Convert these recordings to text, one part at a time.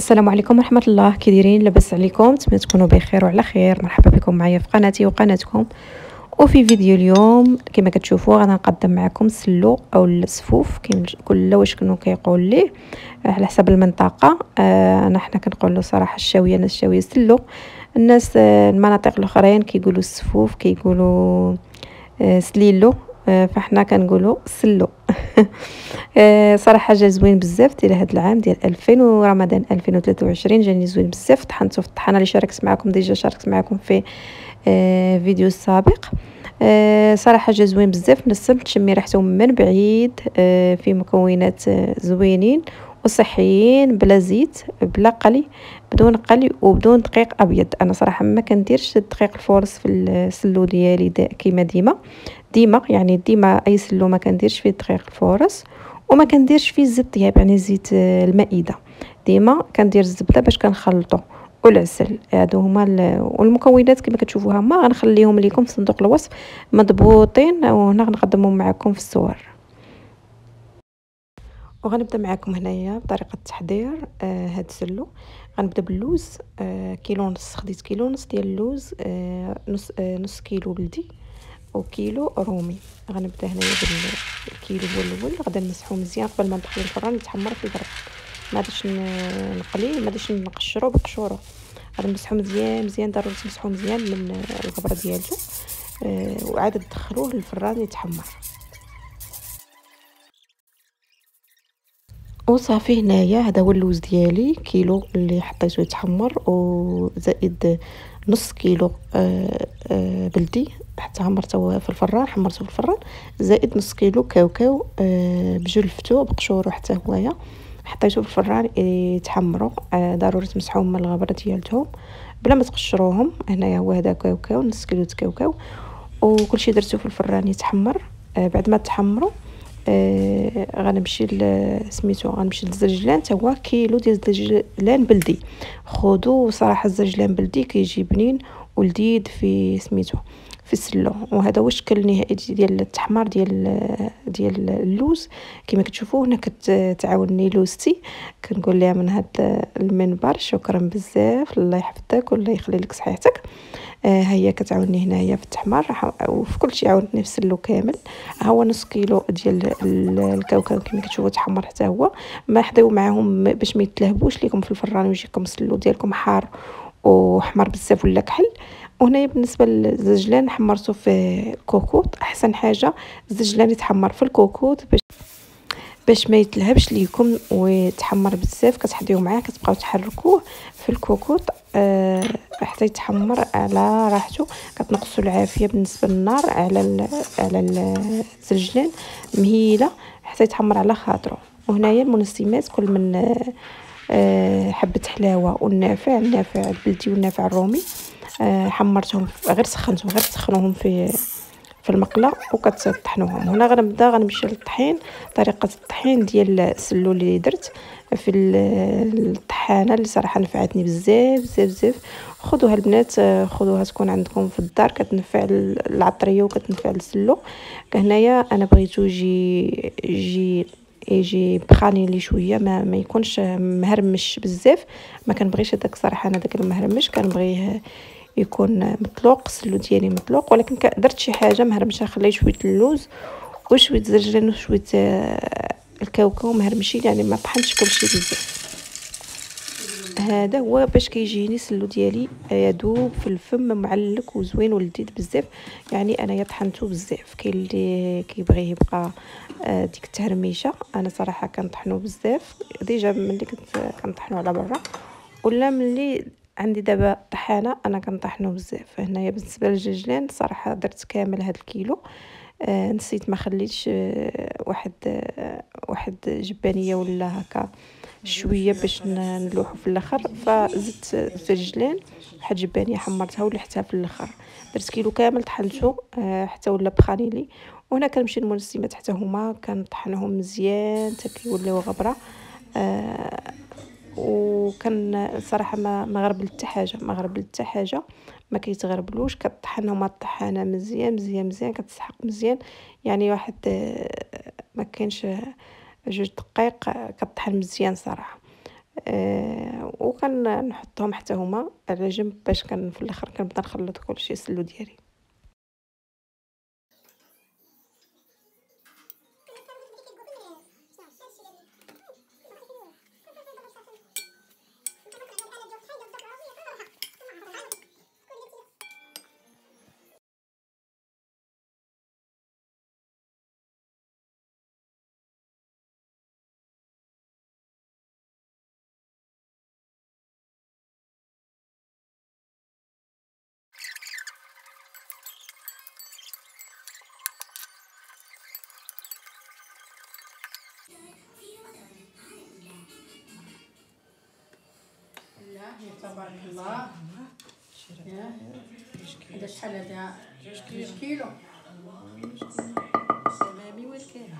السلام عليكم ورحمة الله. كي دايرين؟ لاباس عليكم؟ نتمنى تكونوا بخير وعلى خير. مرحبا بكم معايا في قناتي وقناتكم. وفي فيديو اليوم كما كتشوفوا غادي نقدم معكم السلو او السفوف كل واش كانوا كيقول ليه على حسب المنطقه. حنا كنقول له صراحه الشاويه، الناس الشاويه سلو، الناس المناطق الاخرين كيقولوا السفوف، كيقولوا سليلو، فاحنا كنقولوا سلو. صراحه جا زوين بزاف ديال هذا العام ديال 2000 ورمضان 2023 جاني زوين بزاف. طحنته في الطحانه اللي شاركت معكم ديجا، شاركت معكم في فيديو سابق. صراحه جا زوين بزاف، نسمت تشمي ريحته من بعيد. في مكونات زوينين وصحيين، بلا زيت بلا قلي، بدون قلي وبدون دقيق ابيض. انا صراحه ما كنديرش الدقيق الفورس في السلو ديالي كيما ديما يعني ديما اي سلو ما كنديرش فيه الدقيق الفورس، وما كنديرش فيه الزيت الطياب يعني زيت المائده. ديما كندير الزبده باش كنخلطو والعسل. هادو هما والمكونات كما كتشوفوها ما غنخليهم لكم في صندوق الوصف مضبوطين، وهنا غنقدمهم معكم في الصور. وغنبدا معكم هنايا بطريقه التحضير هاد السلو. غنبدا باللوز، كيلو ونص، خديت كيلو ونص ديال اللوز، نص كيلو بلدي وكيلو رومي. غنبدا هنايا بالكيلو هو الاول، غادا نمسحو مزيان قبل ما ندخلو الفران يتحمر في البرد. ما غاديش نقليه، ما غاديش نقشرو بقشورو، غادي نمسحو مزيان ضروري تمسحو مزيان من الغبره ديالو. وعاد تدخلوه للفران يتحمر. وصافي هنايا هذا هو اللوز ديالي، كيلو اللي حطيته يتحمر، وزائد نص كيلو بلدي حتى حمرته في الفران، زائد نص كيلو كاوكاو بجلفتو بقشورو حتى هوايا حطيته في الفران يتحمروا. ضروري تمسحوهم من الغبره ديالتهم بلا ما تقشروهم. هنايا هو هذا كاوكاو، نص كيلو كاوكاو، وكلشي درتو في الفران يتحمر. بعد ما تحمروا غنمشي سميتو غنمشي للزرجلان، حتى هو كيلو ديال الزرجلان بلدي. خذوا صراحه الزرجلان بلدي كيجي بنين ولذيذ في سميتو في السلو. وهذا هو الشكل النهائي ديال التحمار ديال اللوز. كما كتشوفوا هنا كتعاونني لوزتي، كنقول لها من هذا المنبر شكرا بزاف، الله يحفظك والله يخلي لك صحيحتك. هي كتعاونني هنايا في التحمار وفي كل شيء، عاونتني في السلو كامل. ها هو نص كيلو ديال الكاوكاو كما كتشوفوا تحمر حتى هو. ما حضيو معاهم باش ما يتلهبوش ليكم في الفران ويجيكم السلو ديالكم حار وحمر بزاف ولا كحل. وهنايا بالنسبه للزجلان حمرته في الكوكوط. احسن حاجه الزجلان يتحمر في الكوكوط باش ما يتلهبش ليكم ويتحمر بزاف. كتحضيوه معاه كتبقاو تحركوه في الكوكوط حتى يتحمر على راحته. كتنقصوا العافيه بالنسبه للنار على الزجلان مهيله حتى يتحمر على خاطره. وهنايا المنسمات كل من حبه حلاوه والنافع البلدي والنافع الرومي. حمرتهم غير تسخنوهم في المقله وكتطحنوهم. هنا غنمشي للطحين. طريقه الطحين ديال السلو اللي درت في الطحانه اللي صراحه نفعتني بزاف. خذوها البنات، خذوها تكون عندكم في الدار، كتنفع العطريه وكتنفع السلو. هنايا انا بغيتو يجي بخاني لي شويه، ما يكونش مهرمش بزاف. ما كنبغيش هذاك صراحه، انا داك المهرمش كنبغيه يكون مطلوق، السلو ديالي مطلوق. ولكن درت شي حاجه مهرمشه، خليت شويه اللوز وشويه زرجلان وشويه الكاوكاو مهرمشين، يعني ما طحنتش كلشي بزاف. هذا هو باش كيجيني السلو ديالي يذوب في الفم، معلك وزوين ولذيذ بزاف. يعني انا طحنته بزاف. كاين اللي كيبغي يبقى ديك التهرميشه، انا صراحه كنطحنو بزاف ديجا ملي كنت كنطحنو على برا، ولا ملي عندي دابا طحانه انا كنطحنو بزاف. هنايا بالنسبه للجلجلان صراحه درت كامل هاد الكيلو. نسيت ما خليتش واحد جبانيه ولا هكا شويه باش نلوحو في الاخر، فزدت الزرجلان واحد جبانيه حمرتها ولحتها في الاخر. درت كيلو كامل طحنته حتى ولا بخانيلي. وهنا كنمشي للمنسمات حتى هما كنطحنهم مزيان حتى كيوليو غبره. وكان صراحه ما غربلت حتى حاجه، ما كيتغربلوش. كطحنهم الطحانه مزيان كتسحق مزيان. يعني واحد ما كاينش 2 دقائق كطحن مزيان صراحه. وكنحطهم حتى هما على جنب باش في الاخر كنبدا نخلط كلشي السلو ديالي. لا تبارك الله. هذا شحال هذا؟ 2 كيلو. سلامي والكرم.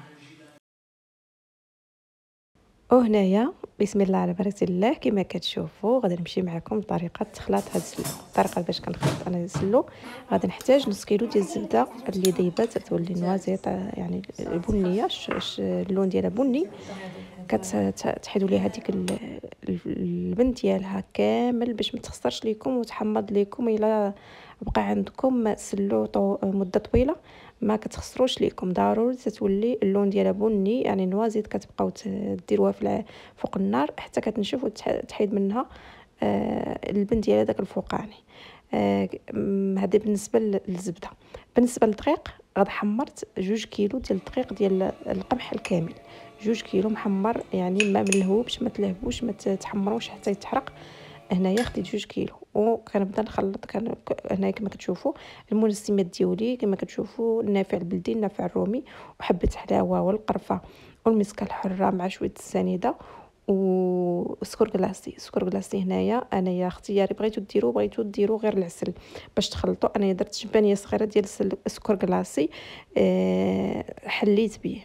وهنايا بسم الله على بركه الله كما كتشوفوا غادي نمشي معكم بطريقه تخلاط هذا السلو. الطريقه باش كنخلط انا السلو، غادي نحتاج نص كيلو ديال الزبده اللي ذيبات تولي نوازيط يعني البنيه، اللون ديالها بني. كتحيدوا ليها هذيك البن ديالها كامل باش ما تخسرش ليكم وتحمض ليكم. الا بقى عندكم سلو مده طويله ما كتخسروش ليكم، ضروري تتولي اللون ديالها بني يعني نوازيط. كتبقاو ديروها فوق النار حتى كتنشف وتحيد منها البن ديالها داك الفوقاني. هذا بالنسبه للزبده. بالنسبه للدقيق غادي حمرت 2 كيلو ديال الدقيق ديال القمح الكامل، 2 كيلو محمر يعني ما ملهوبش ما تلهبوش ما تحمروش حتى يتحرق. هنايا خديت 2 كيلو وكنبدا نخلط. هنايا كما كتشوفوا المنسمات ديالي كما كتشوفوا النافع البلدي النافع الرومي وحبه حلاوه والقرفه والمسكه الحره مع شويه السنيده وسكر كلاصي. سكر كلاصي هنايا انايا اختياري، بغيتو ديروا غير العسل باش تخلطوا. انا درت جبانيه صغيره ديال السكر كلاصي حليت به.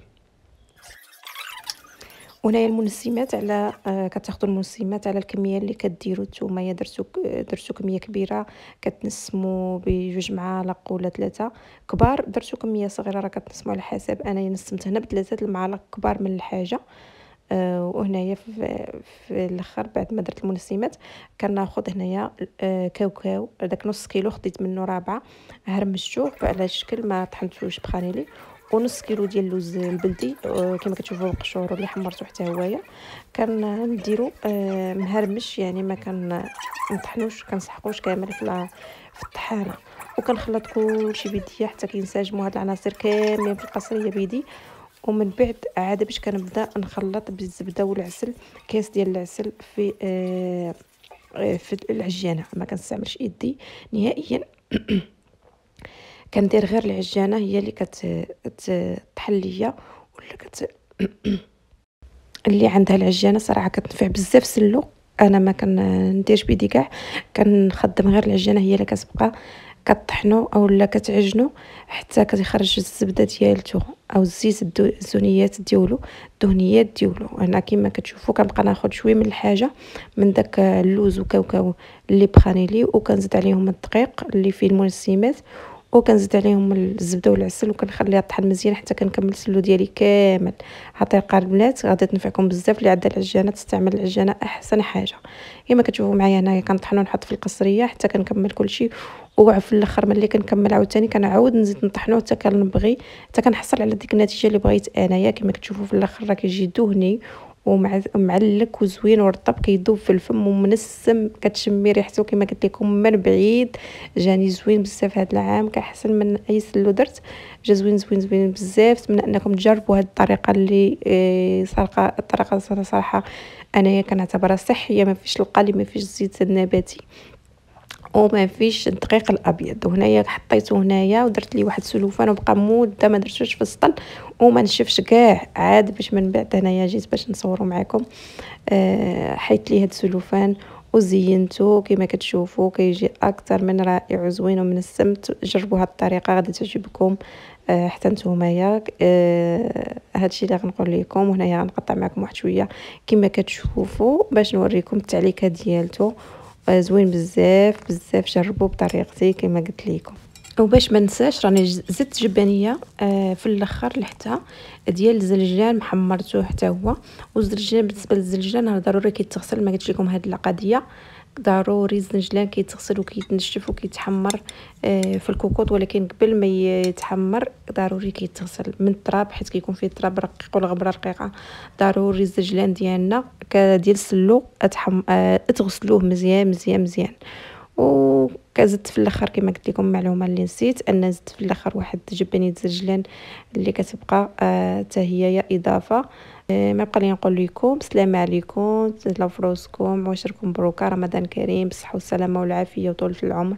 وهنايا المنسمات على كتاخذوا المنسمات على الكميه اللي كديروا نتوما. درتو كميه كبيره كتنسموا بجوج معالق ولا 3 كبار، درتو كميه صغيره راه كتنسموا على حسب. انا نسمت هنا ب3 المعالق كبار من الحاجه. وهنايا في الاخر بعد ما درت المنسمات كناخذ هنايا كاوكاو. داك نص كيلو خديت منه 4 هرمشتوه على شكل ما طحنتوش بخانيلي، ونص كيلو ديال اللوز البلدي كما كتشوفوا بالقشور اللي حمرته حتى هوايا كنديرو مهرمش يعني ما كنطحنوش كنسحقوش كامل في الطحانه. وكنخلط كلشي بيديا حتى كينسجموا هاد العناصر كاملين في القصريه بيدي. ومن بعد عاد باش كنبدا نخلط بالزبده والعسل، كاس ديال العسل في العجانه. ما كنستعملش يدي نهائيا كندير غير العجانه هي اللي كتطحن ليا ولا اللي عندها العجانه صراحه كتنفع بزاف سلو. انا ما كنديرش بيدي كاع، كنخدم غير العجانه هي اللي كتبقى كطحنو اولا كتعجنو حتى كيخرج الزبده ديالته او الزيت الزونيات ديالو الدهنيات ديالو. انا كما كتشوفوا كنبقى ناخذ شويه من الحاجه من داك اللوز وكاوكاو اللي بخانيلي وكنزيد عليهم الدقيق اللي فيه المنسمات وكنزيد عليهم الزبده والعسل وكنخليها طحن مزيان حتى كنكمل السلو ديالي كامل. هاد الطريقه البنات غادي تنفعكم بزاف. اللي عندها العجانه تستعمل العجانه احسن حاجه. كما كتشوفوا معايا هنايا كنطحنو نحط في القصريه حتى كنكمل كلشي. وفي الاخر ملي كنكمل عاوتاني كنعاود نزيد نطحنو حتى كنبغي حتى كنحصل على ديك النتيجه اللي بغيت انايا. كما كتشوفوا في الاخر راه كيجي دهني ومعلك وزوين ورطب كيذوب في الفم ومنسم كتشمي ريحته كما قلت لكم من بعيد. جاني زوين بزاف هذا العام كاحسن من اي سلو درت. جا زوين بزاف. نتمنى انكم تجربوا هذه الطريقه اللي الطريقه صراحه انايا كنعتبرها صحيه، ما فيش القلي ما فيش الزيت النباتي وما فيش الدقيق الابيض. وهنايا حطيته هنايا ودرت لي واحد سلوفان وبقى مده ما درتوش في السطل وما نشفش كاع عاد باش من بعد هنايا جيت باش نصوروا معكم. حيت لي هاد السلوفان وزينته كما كتشوفوا كيجي اكثر من رائع وزوين ومن السمت. جربوا هاد الطريقه غادي تعجبكم حتى نتوما. هادشي اللي غنقول لكم. وهنايا غنقطع معكم واحد شويه كما كتشوفوا باش نوريكم التعليكه ديالته. زوين بزاف. جربوا بطريقتي كما قلت لكم. وباش ما ننساش راني زدت جبانيه في الاخر لحتى ديال الزلجان محمرته حتى هو. والزلجان بالنسبه للزلجان راه ضروري كيتغسل، ما قلتش لكم هاد القضيه، ضروري الزنجلان كيتغسل وكيتنشف وكيتحمر في الكوكوط، ولكن قبل ما يتحمر ضروري كيتغسل من التراب حيت كيكون فيه التراب رقيق والغبره رقيقه. ضروري الزنجلان ديالنا ديال السلو تغسلوه مزيان مزيان مزيان. وكزدت في الاخر كما قلت لكم معلومه اللي نسيت، ان زدت في الاخر واحد جبانيه زنجلان اللي كتبقى حتى هي اضافه. ما بقى لي نقول لكم السلام عليكم، تهلاو في روسكم، واشركم مبروكه، رمضان كريم بالصحه والسلامه والعافيه وطول العمر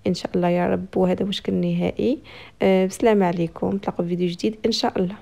ان شاء الله يا رب. وهذا واش كان نهائي. بسلام عليكم، نتلاقوا في فيديو جديد ان شاء الله.